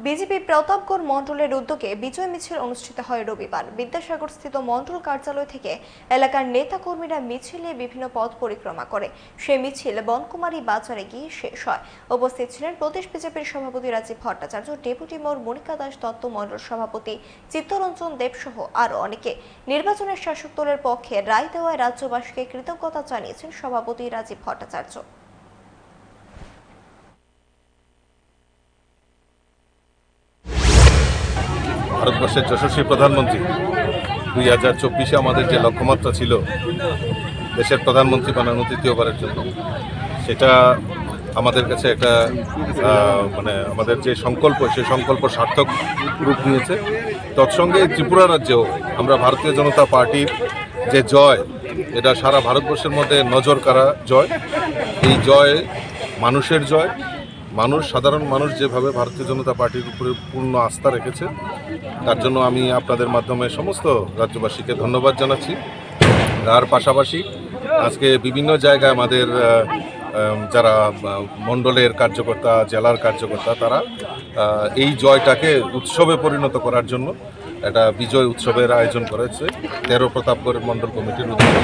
BJP Pratapgarh মণ্ডলের উদ্যোগে বিজয় মিছিল অনুষ্ঠিত হয় রবিবার। বিদ্যাসাগর স্থিত মণ্ডল কার্যালয় থেকে এলাকার নেতাকর্মীরা মিছিলে বিভিন্ন পথ পরিক্রমা করে। সেই মিছিল বনকুমারী বাজারে গিয়ে শেষ হয়। উপস্থিত ছিলেন প্রদেশ বিজেপির সভাপতি রাজীব ভট্টাচার্য, ডেপুটি মেয়র মনিকা দাস দত্ত, মণ্ডল সভাপতি চিত্তরঞ্জন দেব সহ আরো অনেকে। নির্বাচনের শাসক দলের পক্ষে রায় দেওয়ায় রাজ্যবাসীকে কৃতজ্ঞতা জানিয়েছেন সভাপতি রাজীব ভট্টাচার্য। ভারতবর্ষের যশস্বী প্রধানমন্ত্রী 2024-এ আমাদের যে লক্ষ্যমাত্রা ছিল দেশের প্রধানমন্ত্রী বানানো তৃতীয়বারের জন্য, সেটা আমাদের কাছে একটা আমাদের যে সংকল্প, সেই সংকল্প সার্থক রূপ নিয়েছে। তৎসঙ্গে ত্রিপুরা রাজ্যেও আমরা ভারতীয় জনতা পার্টির যে জয়, এটা সারা ভারতবর্ষের মধ্যে নজর কাড়া জয়। এই জয় মানুষের জয়। সাধারণ মানুষ যেভাবে ভারতীয় জনতা পার্টির উপরে পূর্ণ আস্থা রেখেছে, তার জন্য আমি আপনাদের মাধ্যমে সমস্ত রাজ্যবাসীকে ধন্যবাদ জানাচ্ছি। তার পাশাপাশি আজকে বিভিন্ন জায়গায় আমাদের যারা মণ্ডলের কার্যকর্তা, জেলার কার্যকর্তা, তারা এই জয়টাকে উৎসবে পরিণত করার জন্য একটা বিজয় উৎসবের আয়োজন করেছে 13 প্রতাপগড় মণ্ডল কমিটির উদ্যোগে।